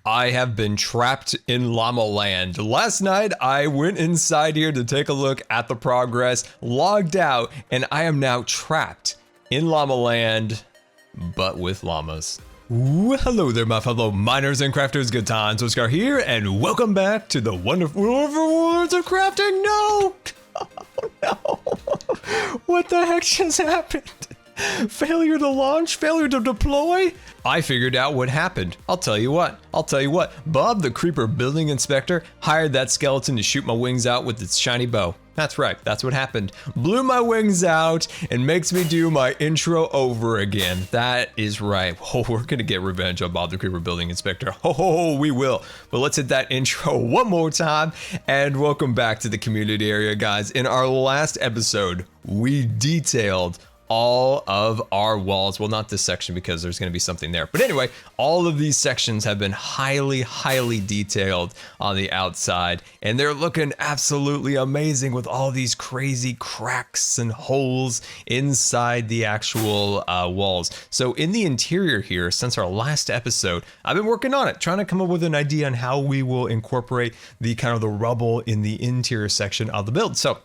I have been trapped in LlamaLand. Last night, I went inside here to take a look at the progress, logged out, and I am now trapped in LlamaLand, but with llamas. Ooh, hello there, my fellow miners and crafters. GoodTimesWithScar here, and welcome back to the wonderful worlds of crafting. No! Oh, no! What the heck just happened? Failure to launch? Failure to deploy? I figured out what happened. I'll tell you what. Bob the Creeper building inspector hired that skeleton to shoot my wings out with its shiny bow. That's right, that's what happened. Blew my wings out and makes me do my intro over again. That is right. Oh, we're gonna get revenge on Bob the Creeper building inspector. Oh, we will. But let's hit that intro one more time and welcome back to the community area, guys. In our last episode, we detailed all of our walls. Well, not this section because there's going to be something there. But anyway, all of these sections have been highly detailed on the outside, and they're looking absolutely amazing with all these crazy cracks and holes inside the actual walls. So in the interior here, since our last episode, I've been working on it, trying to come up with an idea on how we will incorporate the kind of the rubble in the interior section of the build. So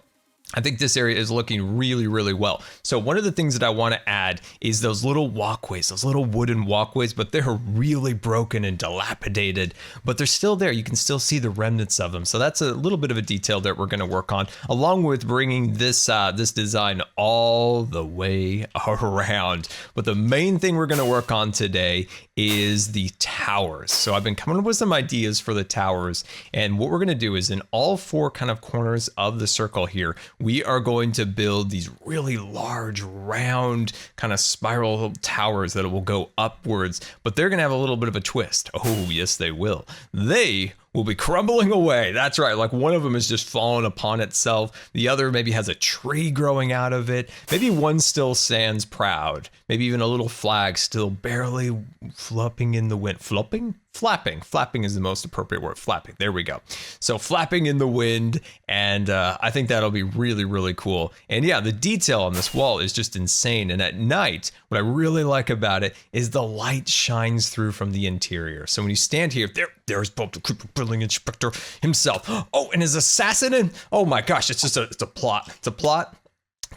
I think this area is looking really well. So one of the things that I want to add is those little walkways, those little wooden walkways, but they're really broken and dilapidated, but they're still there. You can still see the remnants of them. So that's a little bit of a detail that we're going to work on, along with bringing this this design all the way around. But the main thing we're going to work on today is the towers. So I've been coming up with some ideas for the towers, and what we're going to do is in all four kind of corners of the circle here, we are going to build these really large, round, kind of spiral towers that will go upwards, but they're going to have a little bit of a twist. Oh, yes, they will. They will be crumbling away. That's right. Like one of them is just fallen upon itself. The other maybe has a tree growing out of it. Maybe one still stands proud. Maybe even a little flag still barely flapping in the wind. Flopping? Flapping. Flapping is the most appropriate word. Flapping. There we go. So flapping in the wind. And I think that'll be really cool. And yeah, the detail on this wall is just insane. And at night, what I really like about it is the light shines through from the interior. So when you stand here, there's Bob the Creeper building inspector himself. Oh, and his assassin. Oh my gosh, it's a plot. It's a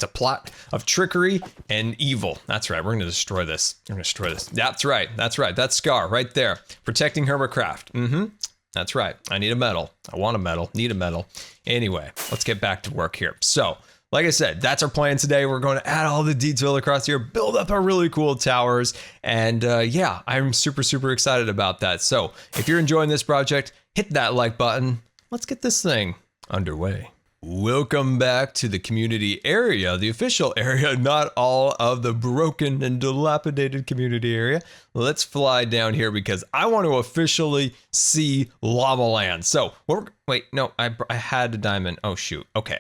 plot of trickery and evil. That's right. We're going to destroy this. That's right. That's Scar right there. Protecting HermitCraft. That's right. I need a medal. I want a medal. Need a medal. Anyway, let's get back to work here. So, like I said, that's our plan today. We're going to add all the detail across here, build up our really cool towers. And yeah, I'm super excited about that. So if you're enjoying this project, hit that like button. Let's get this thing underway. Welcome back to the community area, the official area, not all of the broken and dilapidated community area. Let's fly down here because I want to officially see LlamaLand. So, wait, no, I had a diamond. Oh shoot. Okay.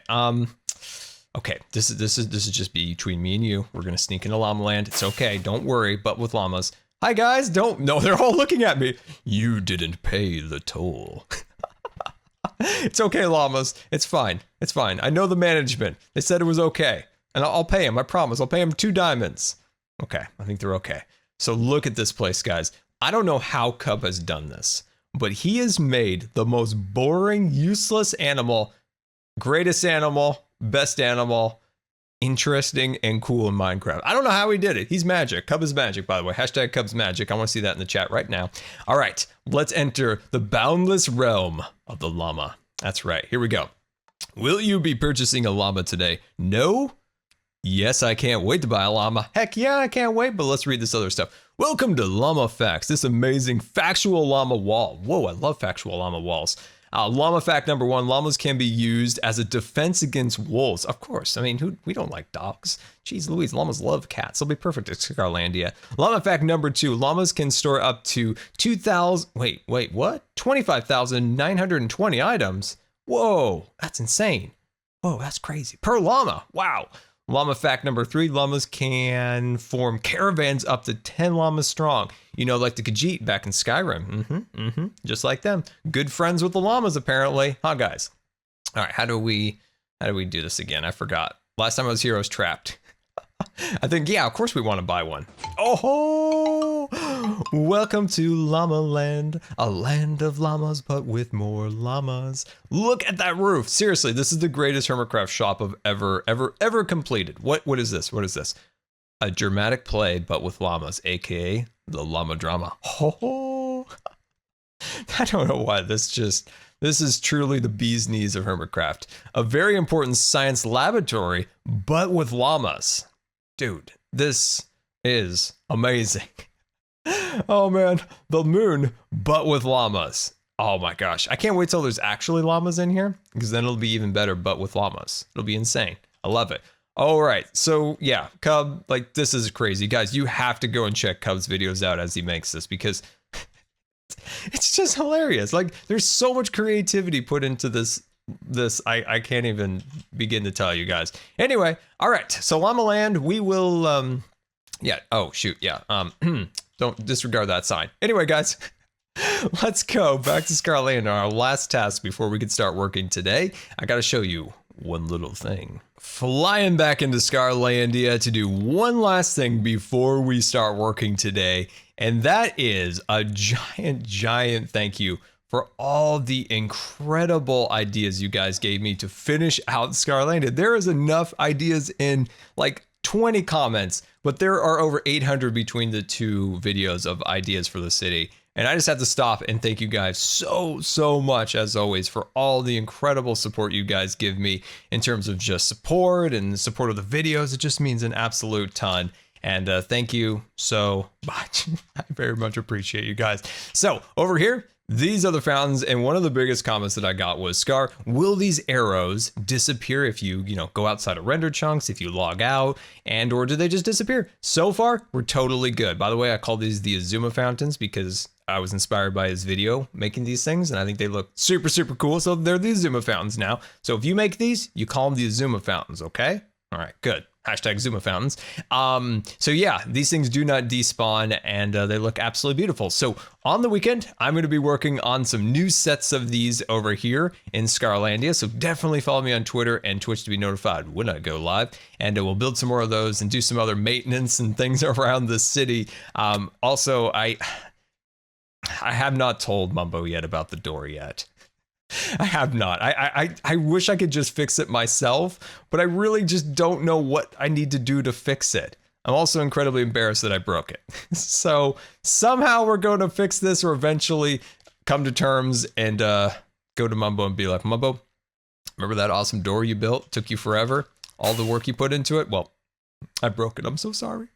Okay, this is just between me and you. We're gonna sneak into LlamaLand. It's okay, don't worry. But with llamas, hi guys. No, they're all looking at me. You didn't pay the toll. It's okay, llamas. It's fine. I know the management. They said it was okay. And I'll pay him. I promise. I'll pay him 2 diamonds. Okay, I think they're okay. So look at this place, guys. I don't know how Cub has done this, but he has made the most boring, useless animal, greatest animal, best animal, interesting and cool in Minecraft. I don't know how he did it. He's magic. Cub is magic, by the way. Hashtag Cub's magic. I want to see that in the chat right now. All right, let's enter the boundless realm of the llama. That's right. Here we go. Will you be purchasing a llama today? No? Yes, I can't wait to buy a llama. Heck yeah, I can't wait, but let's read this other stuff. Welcome to Llama Facts, this amazing factual llama wall. Whoa, I love factual llama walls. Llama fact number 1, llamas can be used as a defense against wolves. Of course, I mean, we don't like dogs. Jeez Louise, llamas love cats. They'll be perfect at Scarlandia. Llama fact number 2, llamas can store up to 25,920 items. Whoa, that's insane. Whoa, that's crazy. Per llama, wow. Llama fact number 3, llamas can form caravans up to 10 llamas strong. You know, like the Khajiit back in Skyrim. Just like them. Good friends with the llamas, apparently. Huh, guys? All right, how do we do this again? I forgot. Last time I was here, I was trapped. I think, yeah, of course we want to buy one. Oh, Welcome to Llama Land, a land of llamas, but with more llamas. Look at that roof. Seriously, this is the greatest HermitCraft shop I've ever completed. What is this? What is this? A dramatic play, but with llamas, aka the llama drama. Oh, I don't know why this is truly the bee's knees of HermitCraft. A very important science laboratory, but with llamas. Dude, this is amazing. Oh man, the moon, but with llamas. Oh my gosh, I can't wait till there's actually llamas in here, because then it'll be even better, but with llamas. It'll be insane. I love it. All right, so yeah, Cub, like this is crazy. Guys, you have to go and check Cub's videos out as he makes this, because it's just hilarious. Like there's so much creativity put into this. I can't even begin to tell you guys. Anyway, all right, so LlamaLand, we will, yeah, oh shoot, yeah, don't disregard that sign. Anyway, guys, let's go back to Scarland on our last task before we can start working today. I gotta show you one little thing. Flying back into Scarlandia to do one last thing before we start working today, and that is a giant thank you for all the incredible ideas you guys gave me to finish out Scarlandia. There is enough ideas in like 20 comments, but there are over 800 between the two videos of ideas for the city. And I just have to stop and thank you guys so much, as always, for all the incredible support you guys give me in terms of just support and support of the videos. It just means an absolute ton. And thank you so much. I very much appreciate you guys. So over here, these are the fountains, and one of the biggest comments that I got was, Scar, will these arrows disappear if you go outside of render chunks, if you log out, or do they just disappear? So far, we're totally good. By the way, I call these the Azuma Fountains because I was inspired by his video making these things, and I think they look super cool, so they're the Zuma Fountains now. So if you make these, you call them the Azuma Fountains, okay? All right, good. Hashtag Zuma Fountains. So yeah, these things do not despawn, and they look absolutely beautiful. So on the weekend, I'm going to be working on some new sets of these over here in Scarlandia. So definitely follow me on Twitter and Twitch to be notified when I go live. And we'll build some more of those and do some other maintenance and things around the city. Also, I have not told Mumbo yet about the door yet. I have not. I wish I could just fix it myself, but I really just don't know what I need to do to fix it. I'm also incredibly embarrassed that I broke it. So somehow we're going to fix this, or eventually come to terms and go to Mumbo and be like, Mumbo, remember that awesome door you built? Took you forever? All the work you put into it? Well, I broke it. I'm so sorry.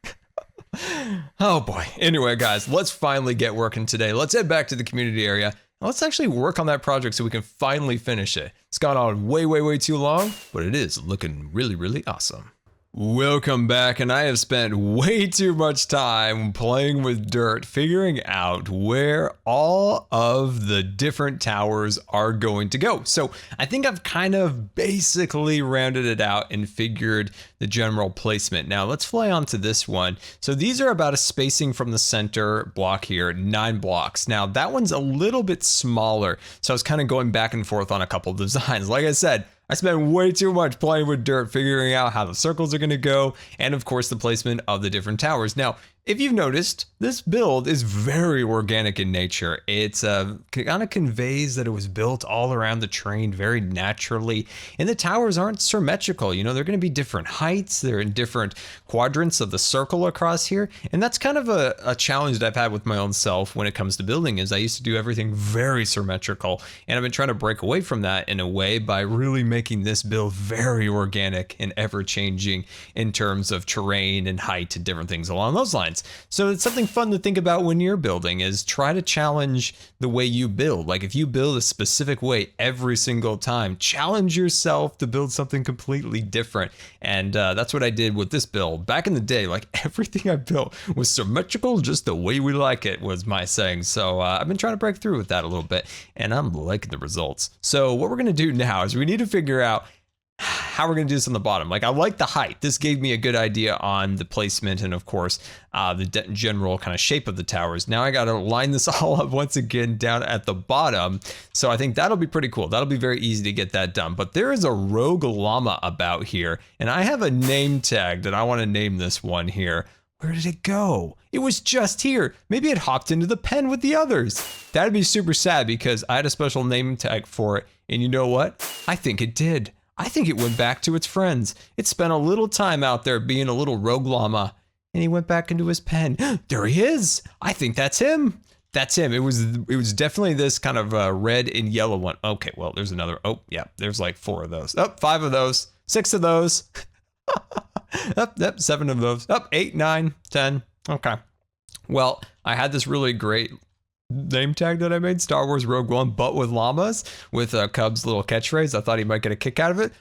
Oh boy. Anyway, guys, let's finally get working today. Let's head back to the community area. Let's actually work on that project so we can finally finish it. It's gone on way too long, but it is looking really awesome. Welcome back, and I have spent way too much time playing with dirt, figuring out where all of the different towers are going to go. So I think I've kind of basically rounded it out and figured the general placement. Now let's fly on to this one. So these are about a spacing from the center block here, 9 blocks. Now that one's a little bit smaller, so I was kind of going back and forth on a couple of designs. Like I said, I spent way too much playing with dirt, figuring out how the circles are going to go, and of course the placement of the different towers. Now, if you've noticed, this build is very organic in nature. It's kind of conveys that it was built all around the terrain very naturally, and the towers aren't symmetrical. You know, they're going to be different heights. They're in different quadrants of the circle across here, and that's kind of a challenge that I've had with my own self when it comes to building. Is I used to do everything very symmetrical, and I've been trying to break away from that in a way by really making this build very organic and ever-changing in terms of terrain and height and different things along those lines. So it's something fun to think about when you're building, is try to challenge the way you build. Like if you build a specific way every single time, challenge yourself to build something completely different. And that's what I did with this build. Back in the day, like everything I built was symmetrical, just the way we like it, was my saying. So I've been trying to break through with that a little bit, and I'm liking the results. So what we're gonna do now is we need to figure out how we're going to do this on the bottom. Like I like the height. This gave me a good idea on the placement and of course the general kind of shape of the towers. Now I got to line this all up once again down at the bottom. So I think that'll be pretty cool. That'll be very easy to get that done. But there is a rogue llama about here, and I have a name tag that I want to name this one here. Where did it go? It was just here. Maybe it hopped into the pen with the others. That'd be super sad because I had a special name tag for it. And you know what? I think it did. I think it went back to its friends. It spent a little time out there being a little rogue llama. And he went back into his pen. There he is. I think that's him. That's him. It was definitely this kind of red and yellow one. Okay, well, there's another. Oh, yeah, there's like 4 of those. Oh, 5 of those. 6 of those. Yep, 7 of those. Up 8, 9, 10. Okay. Well, I had this really great name tag that I made, Star Wars Rogue One, but with llamas, with Cub's little catchphrase. I thought he might get a kick out of it.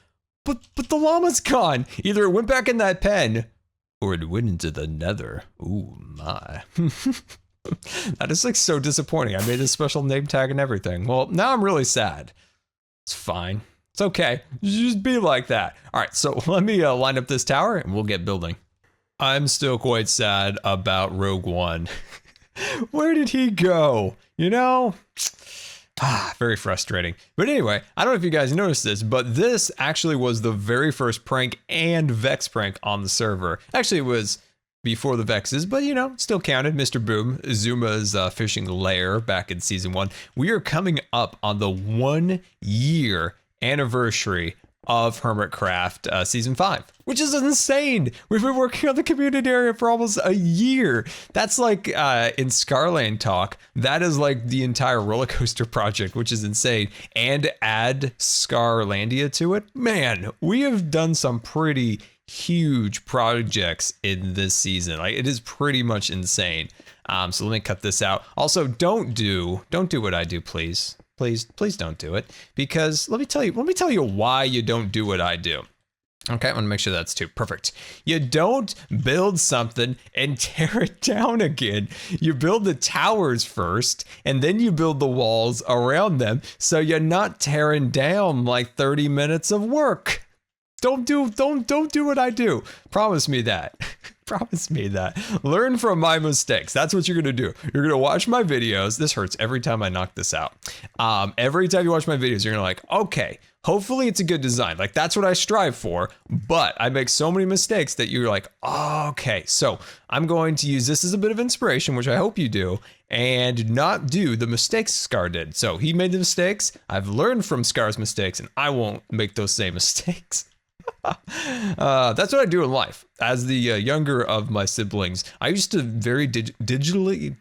But the llama's gone. Either it went back in that pen, or it went into the nether. Ooh, my. That is like so disappointing. I made a special name tag and everything. Well, now I'm really sad. It's fine. It's okay. Just be like that. All right, so let me line up this tower and we'll get building. I'm still quite sad about Rogue One. Where did he go? You know? Very frustrating. But anyway, I don't know if you guys noticed this, but this actually was the very first prank and Vex prank on the server. Actually, it was before the Vexes, but you know, still counted. Mr. Boom, Zuma's fishing lair back in season 1. We are coming up on the 1-year anniversary of HermitCraft season 5, which is insane. We've been working on the community area for almost a year. That's like in ScarLand talk, that is like the entire roller coaster project, which is insane. And add Scarlandia to it. Man, we have done some pretty huge projects in this season. Like, it is pretty much insane. So let me cut this out. Also, don't do what I do, please. Please don't do it, because let me tell you why you don't do what I do. Okay, I want to make sure that's too perfect. You don't build something and tear it down again. You build the towers first, and then you build the walls around them, so you're not tearing down like 30 minutes of work. Don't do what I do. Promise me that. Promise me that. Learn from my mistakes. That's what you're going to do. You're going to watch my videos. This hurts every time I knock this out. Every time you watch my videos, you're going to like, okay, hopefully it's a good design. Like, that's what I strive for. But I make so many mistakes that you're like, oh, okay, so I'm going to use this as a bit of inspiration, which I hope you do, and not do the mistakes Scar did. So he made the mistakes. I've learned from Scar's mistakes, and I won't make those same mistakes. That's what I do in life. As the younger of my siblings, I used to very diligently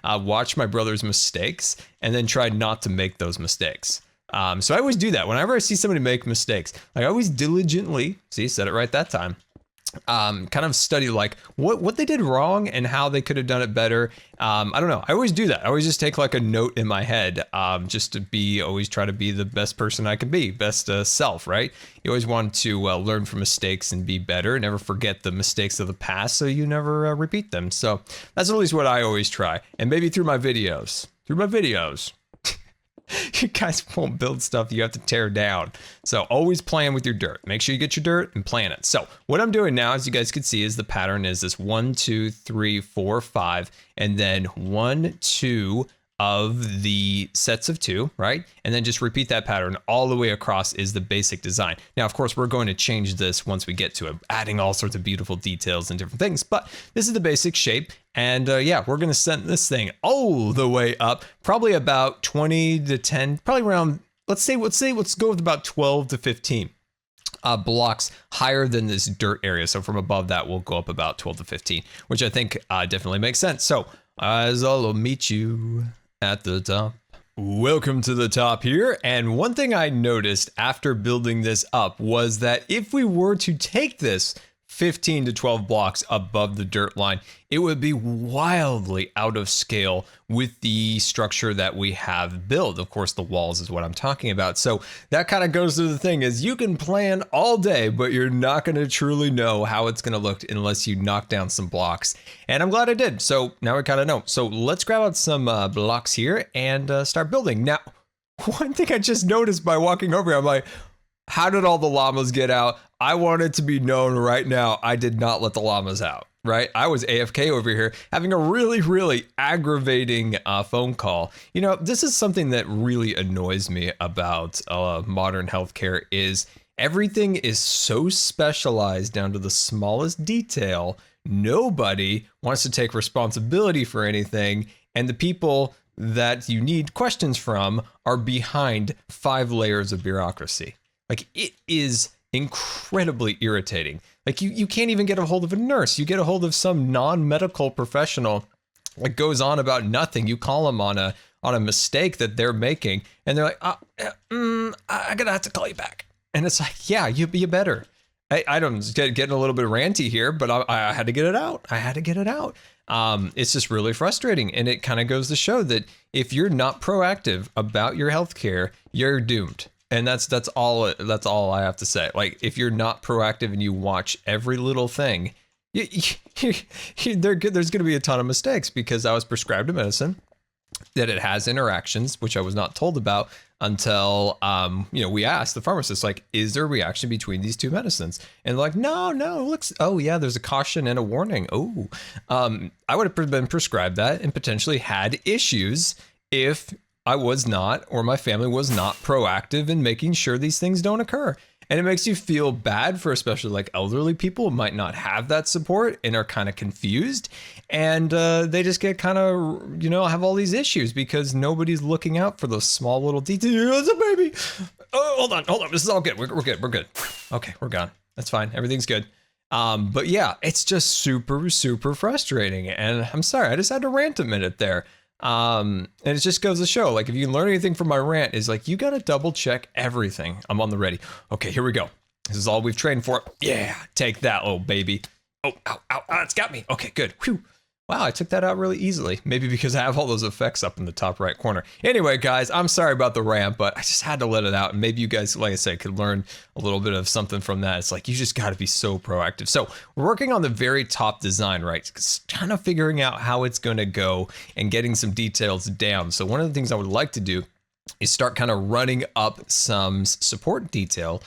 watch my brother's mistakes and then try not to make those mistakes. So I always do that. Whenever I see somebody make mistakes, I always diligently, see, said it right that time, kind of study like what they did wrong and how they could have done it better. I don't know. I always do that. I always just take like a note in my head, just to always try to be the best person I can be, best self, right? You always want to learn from mistakes and be better. Never forget the mistakes of the past so you never repeat them. So that's at least what I always try. And maybe through my videos. You guys won't build stuff you have to tear down. So always plan with your dirt. Make sure you get your dirt and plan it. So what I'm doing now, as you guys can see, is the pattern is this 1, 2, 3, 4, 5, and then 1, 2 of the sets of 2, right? And then just repeat that pattern all the way across is the basic design. Now, of course, we're going to change this once we get to it, adding all sorts of beautiful details and different things, but this is the basic shape. And yeah, we're going to send this thing all the way up, probably about 20 to 10, probably around, let's go with about 12 to 15 blocks higher than this dirt area. So from above that, we'll go up about 12 to 15, which I think definitely makes sense. So as I'll meet you at the top. Welcome to the top here. And one thing I noticed after building this up was that if we were to take this 15 to 12 blocks above the dirt line, it would be wildly out of scale with the structure that we have built. Of course, the walls is what I'm talking about. So that kind of goes to the thing is you can plan all day, but you're not going to truly know how it's going to look unless you knock down some blocks. And I'm glad I did. So now we kind of know. So let's grab out some blocks here and start building. Now, one thing I just noticed by walking over here, I'm like, how did all the llamas get out? I want it to be known right now, I did not let the llamas out, right? I was AFK over here having a really, really aggravating phone call. You know, this is something that really annoys me about modern healthcare is Everything is so specialized down to the smallest detail. Nobody wants to take responsibility for anything, and the people that you need questions from are behind 5 layers of bureaucracy. Like, it is incredibly irritating. Like, you can't even get a hold of a nurse. You get a hold of some non-medical professional that goes on about nothing. You call them on a mistake that they're making, and they're like, I'm gonna have to call you back. And it's like, yeah, you better. I'm getting a little bit ranty here, but I had to get it out. It's just really frustrating. And it kind of goes to show that if you're not proactive about your healthcare, you're doomed. And that's all I have to say. Like, if you're not proactive and you watch every little thing, there's going to be a ton of mistakes, because I was prescribed a medicine that it has interactions, which I was not told about until, we asked the pharmacist, like, is there a reaction between these 2 medicines? And they're like, no, looks, oh yeah, there's a caution and a warning. Oh, I would have been prescribed that and potentially had issues if I was not, or my family was not proactive in making sure these things don't occur. And it makes you feel bad for especially like elderly people who might not have that support and are kind of confused. And they just get kind of, have all these issues because nobody's looking out for those small little details. A baby. Oh, hold on. This is all good. We're good. Okay, we're gone. That's fine. Everything's good. But yeah, it's just super, super frustrating. And I'm sorry, I just had to rant a minute there. And it just goes to show, like, if you can learn anything from my rant, is like, you got to double check everything. I'm on the ready. Okay, here we go. This is all we've trained for. Yeah, take that, little baby. Oh, ow, it's got me. Okay, good. Whew. Wow, I took that out really easily. Maybe because I have all those effects up in the top right corner. Anyway, guys, I'm sorry about the rant, but I just had to let it out. And maybe you guys, like I said, could learn a little bit of something from that. It's like, you just got to be so proactive. So we're working on the very top design, right? Kind of figuring out how it's going to go and getting some details down. So one of the things I would like to do is start kind of running up some support detail.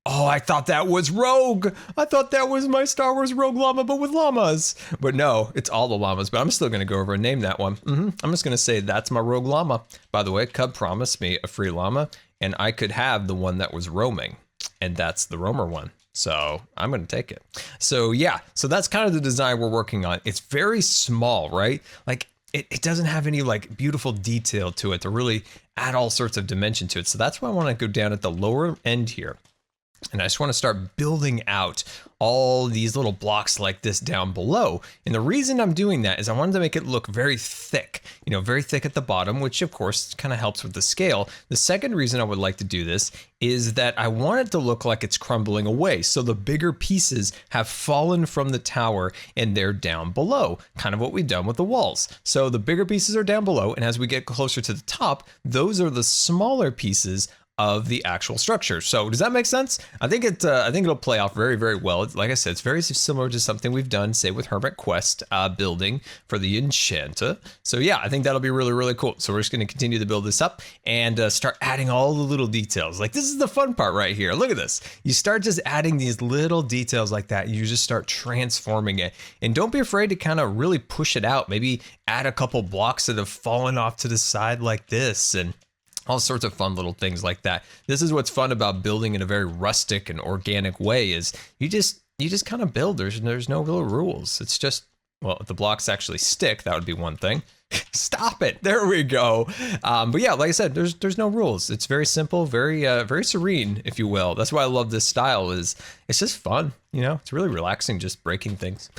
Oh, I thought that was Rogue. I thought that was my Star Wars Rogue Llama, but with llamas. But no, it's all the llamas. But I'm still going to go over and name that one. I'm just going to say that's my Rogue Llama. By the way, Cub promised me a free llama, and I could have the one that was roaming, and that's the roamer one. So I'm going to take it. So yeah, so that's kind of the design we're working on. It's very small, right? Like, it doesn't have any like beautiful detail to it to really add all sorts of dimension to it. So that's why I want to go down at the lower end here. And I just want to start building out all these little blocks like this down below. And the reason I'm doing that is I wanted to make it look very thick, very thick at the bottom, which of course kind of helps with the scale. The second reason I would like to do this is that I want it to look like it's crumbling away. So the bigger pieces have fallen from the tower and they're down below, kind of what we've done with the walls. So the bigger pieces are down below, and as we get closer to the top, those are the smaller pieces of the actual structure. So does that make sense? I think it'll play off very, very well. Like I said, it's very similar to something we've done, say, with HermitCraft building for the Enchanter. So yeah, I think that'll be really, really cool. So we're just going to continue to build this up and start adding all the little details. Like, this is the fun part right here. Look at this. You start just adding these little details like that. You just start transforming it. And don't be afraid to kind of really push it out. Maybe add a couple blocks that have fallen off to the side like this, and all sorts of fun little things like that. This is what's fun about building in a very rustic and organic way, is you just kind of build. There's no real rules. It's just, well, if the blocks actually stick, that would be one thing. Stop it. There we go. But yeah, like I said, there's no rules. It's very simple, very serene, if you will. That's why I love this style. Is it's just fun. It's really relaxing just breaking things.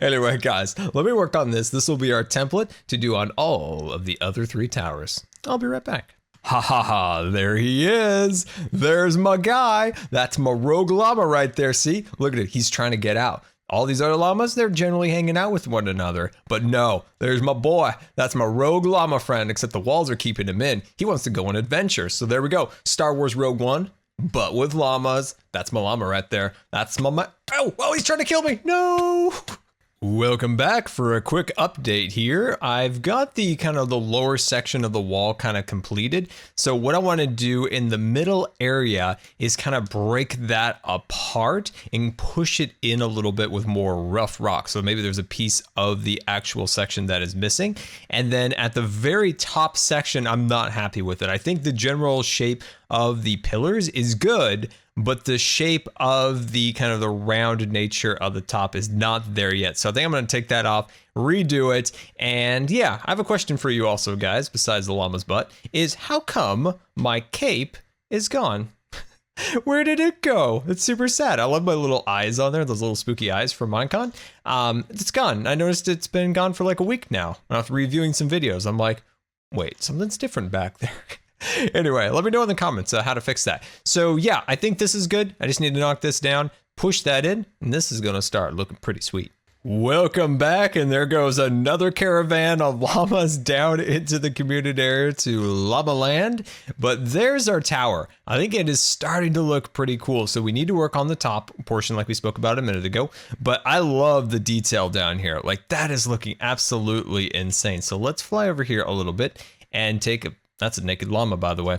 Anyway, guys, let me work on this. This will be our template to do on all of the other 3 towers. I'll be right back. Ha ha ha, there he is. There's my guy. That's my rogue llama right there. See, look at it. He's trying to get out. All these other llamas, they're generally hanging out with one another. But no, there's my boy. That's my rogue llama friend, except the walls are keeping him in. He wants to go on adventure. So there we go. Star Wars Rogue One, but with llamas. That's my llama right there. That's my... Oh, he's trying to kill me. No. Welcome back for a quick update here. I've got the kind of the lower section of the wall kind of completed. So what I want to do in the middle area is kind of break that apart and push it in a little bit with more rough rock. So maybe there's a piece of the actual section that is missing. And then at the very top section, I'm not happy with it. I think the general shape of the pillars is good, but the shape of the kind of the round nature of the top is not there yet. So I think I'm going to take that off, redo it. And yeah, I have a question for you also, guys, besides the llama's butt, is how come my cape is gone? Where did it go? It's super sad. I love my little eyes on there, those little spooky eyes from Minecon. It's gone. I noticed it's been gone for like a week now. After reviewing some videos, I'm like, wait, something's different back there. Anyway, let me know in the comments how to fix that. So yeah, I think this is good. I just need to knock this down, push that in, and this is gonna start looking pretty sweet. Welcome back, and there goes another caravan of llamas down into the community area to LlamaLand. But there's our tower. I think it is starting to look pretty cool. So we need to work on the top portion like we spoke about a minute ago. But I love the detail down here. Like that is looking absolutely insane. So let's fly over here a little bit and take a that's a naked llama, by the way.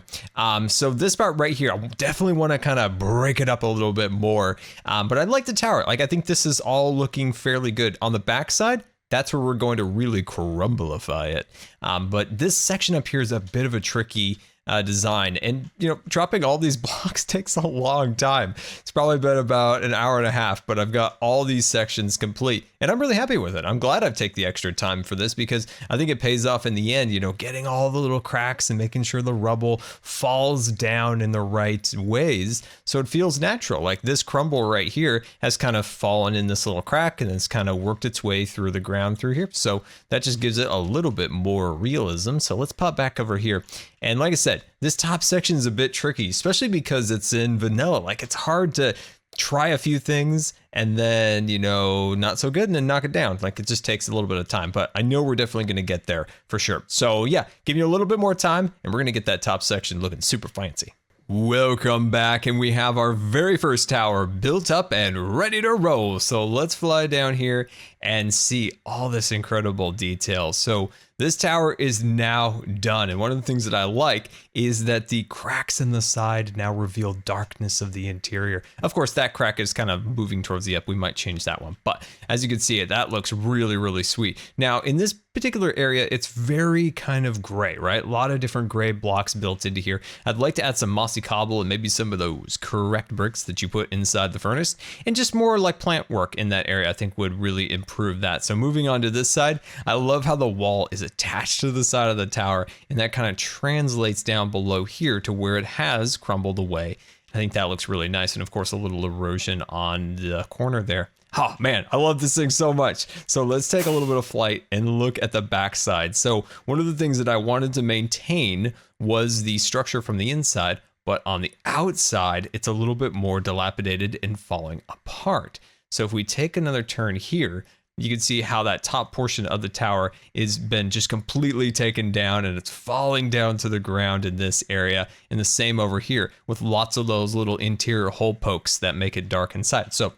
So this part right here, I definitely want to kind of break it up a little bit more. But I like the tower. Like, I think this is all looking fairly good. On the back side, that's where we're going to really crumbleify it. But this section up here is a bit of a tricky design, and you know, dropping all these blocks takes a long time. It's probably been about an hour and a half, but I've got all these sections complete and I'm really happy with it. I'm glad I've taken the extra time for this because I think it pays off in the end, you know, getting all the little cracks and making sure the rubble falls down in the right ways so it feels natural. Like this crumble right here has kind of fallen in this little crack and it's kind of worked its way through the ground through here, so that just gives it a little bit more realism. So let's pop back over here. And like I said, this top section is a bit tricky, especially because it's in vanilla. Like it's hard to try a few things and then, you know, not so good and then knock it down. Like it just takes a little bit of time, but I know we're definitely going to get there for sure. So yeah, give you a little bit more time and we're going to get that top section looking super fancy. Welcome back, and we have our very first tower built up and ready to roll. So let's fly down here and see all this incredible detail. So this tower is now done, and one of the things that I like is that the cracks in the side now reveal darkness of the interior. Of course, that crack is kind of moving towards the up. We might change that one, but as you can see, that looks really, really sweet. Now, in this particular area, it's very kind of gray, right? A lot of different gray blocks built into here. I'd like to add some mossy cobble and maybe some of those correct bricks that you put inside the furnace, and just more like plant work in that area I think would really improve that. So moving on to this side, I love how the wall is attached to the side of the tower, and that kind of translates down below here to where it has crumbled away. I think that looks really nice, and of course a little erosion on the corner there. Oh man, I love this thing so much. So let's take a little bit of flight and look at the backside. So one of the things that I wanted to maintain was the structure from the inside, but on the outside, it's a little bit more dilapidated and falling apart. So if we take another turn here, you can see how that top portion of the tower has been just completely taken down and it's falling down to the ground in this area, and the same over here with lots of those little interior hole pokes that make it dark inside. So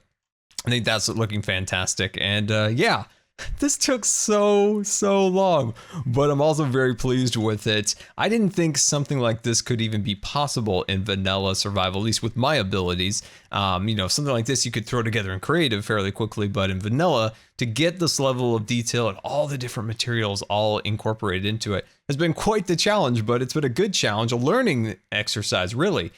I think that's looking fantastic. And yeah, this took so long, but I'm also very pleased with it. I didn't think something like this could even be possible in vanilla survival, at least with my abilities. You know, something like this you could throw together in creative fairly quickly, but in vanilla, to get this level of detail and all the different materials all incorporated into it has been quite the challenge, but it's been a good challenge, a learning exercise, really.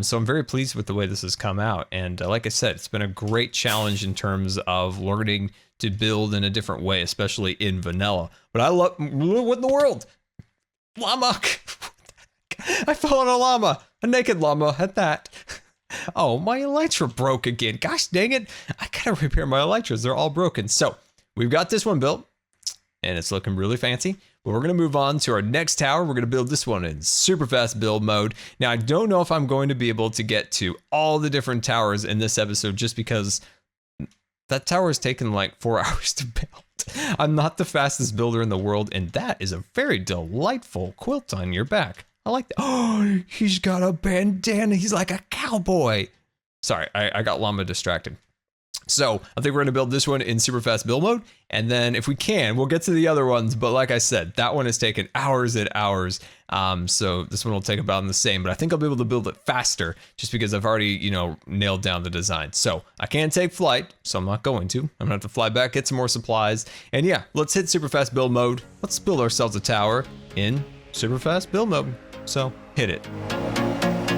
So I'm very pleased with the way this has come out. And like I said, it's been a great challenge in terms of learning to build in a different way, especially in vanilla. But I love, what in the world? Llama! I fell on a llama, a naked llama at that. Oh, my elytra broke again. Gosh dang it. I gotta repair my elytras. They're all broken. So we've got this one built and it's looking really fancy. But we're going to move on to our next tower. We're going to build this one in super fast build mode. Now, I don't know if I'm going to be able to get to all the different towers in this episode just because that tower has taken like 4 hours to build. I'm not the fastest builder in the world, and that is a very delightful quilt on your back. I like that. Oh, he's got a bandana. He's like a cowboy. Sorry, I got llama distracted. So I think we're going to build this one in super fast build mode. And then if we can, we'll get to the other ones. But like I said, that one has taken hours and hours. So this one will take about the same, but I think I'll be able to build it faster just because I've already, you know, nailed down the design. So I can't take flight, so I'm not going to. I'm gonna have to fly back, get some more supplies. And yeah, let's hit super fast build mode. Let's build ourselves a tower in super fast build mode. So hit it.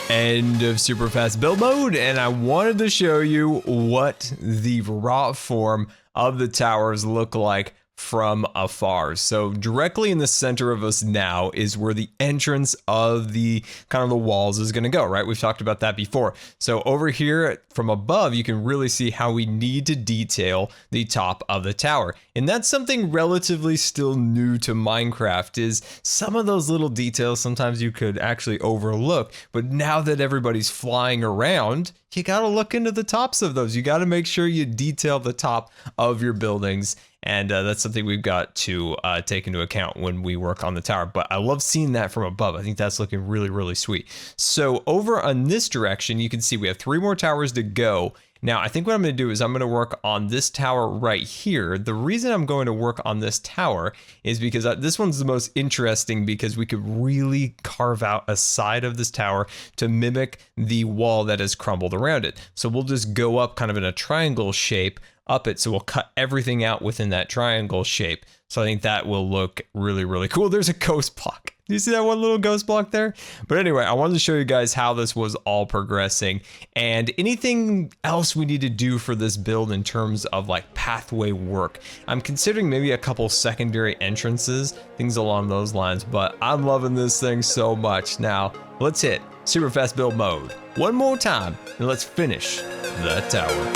End of super fast build mode, and I wanted to show you what the raw form of the towers look like from afar. So directly in the center of us now is where the entrance of the kind of the walls is going to go, right? We've talked about that before. So over here from above, you can really see how we need to detail the top of the tower. And that's something relatively still new to Minecraft, is some of those little details sometimes you could actually overlook. But now that everybody's flying around, you got to look into the tops of those. You got to make sure you detail the top of your buildings. And that's something we've got to take into account when we work on the tower. But I love seeing that from above. I think that's looking really, really sweet. So over on this direction, you can see we have 3 more towers to go. Now, I think what I'm going to do is I'm going to work on this tower right here. The reason I'm going to work on this tower is because this one's the most interesting, because we could really carve out a side of this tower to mimic the wall that has crumbled around it. So we'll just go up kind of in a triangle shape up it. So we'll cut everything out within that triangle shape. So I think that will look really, really cool. There's a ghost block. Do you see that one little ghost block there? But anyway, I wanted to show you guys how this was all progressing and anything else we need to do for this build in terms of like pathway work. I'm considering maybe a couple secondary entrances, things along those lines, but I'm loving this thing so much. Now, let's hit super fast build mode one more time and let's finish that tower.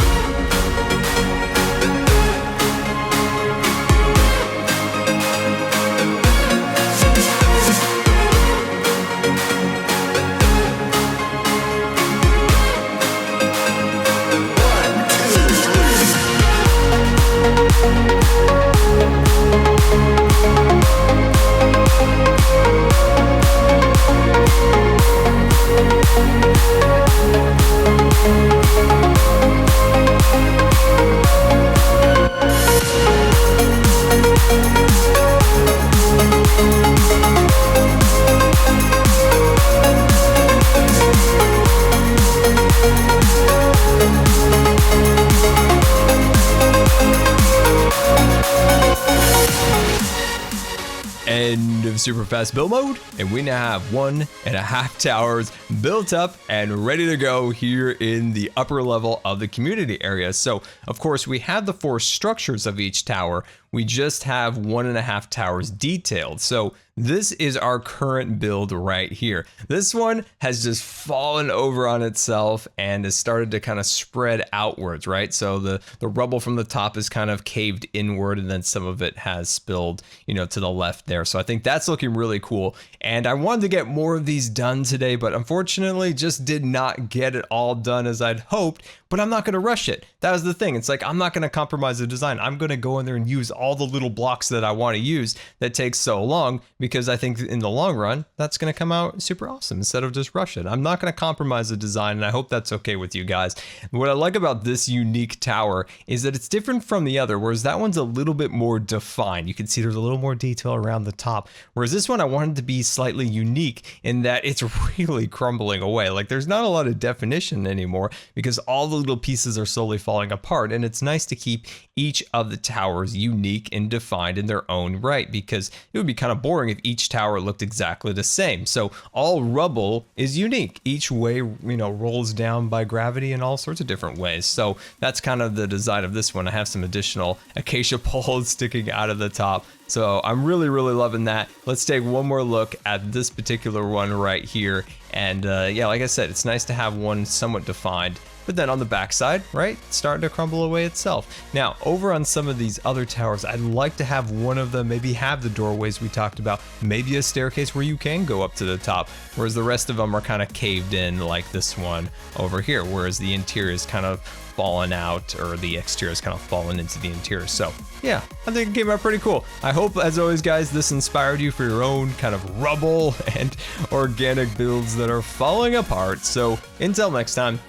End of super fast build mode, and we now have 1.5 towers built up and ready to go here in the upper level of the community area. So of course we have the 4 structures of each tower. We just have 1.5 towers detailed. So this is our current build right here. This one has just fallen over on itself and has started to kind of spread outwards, right? So the rubble from the top is kind of caved inward, and then some of it has spilled, you know, to the left there. So I think that's looking really cool. And I wanted to get more of these done today, but unfortunately just did not get it all done as I'd hoped. But I'm not going to rush it. That was the thing. It's like, I'm not going to compromise the design. I'm going to go in there and use all the little blocks that I want to use that takes so long, because I think in the long run, that's going to come out super awesome instead of just rush it. I'm not going to compromise the design, and I hope that's okay with you guys. What I like about this unique tower is that it's different from the other, whereas that one's a little bit more defined. You can see there's a little more detail around the top, whereas this one I wanted to be slightly unique in that it's really crumbling away. Like, there's not a lot of definition anymore because all the little pieces are slowly falling apart, and it's nice to keep each of the towers unique and defined in their own right, because it would be kind of boring if each tower looked exactly the same. So all rubble is unique. Each way, you know, rolls down by gravity in all sorts of different ways. So that's kind of the design of this one. I have some additional acacia poles sticking out of the top. So I'm really, really loving that. Let's take one more look at this particular one right here. And yeah, like I said, it's nice to have one somewhat defined. But then on the backside, right, it's starting to crumble away itself. Now, over on some of these other towers, I'd like to have one of them maybe have the doorways we talked about, maybe a staircase where you can go up to the top, whereas the rest of them are kind of caved in like this one over here, whereas the interior is kind of fallen out, or the exterior is kind of fallen into the interior. So yeah, I think it came out pretty cool. I hope, as always guys, this inspired you for your own kind of rubble and organic builds that are falling apart. So until next time,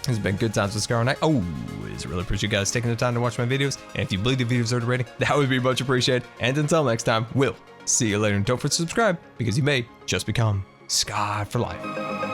it's been Good Times with Scar, and I always really appreciate you guys taking the time to watch my videos. And if you believe the video deserves a rating, that would be much appreciated. And until next time, we'll see you later. And don't forget to subscribe, because you may just become Scar for life.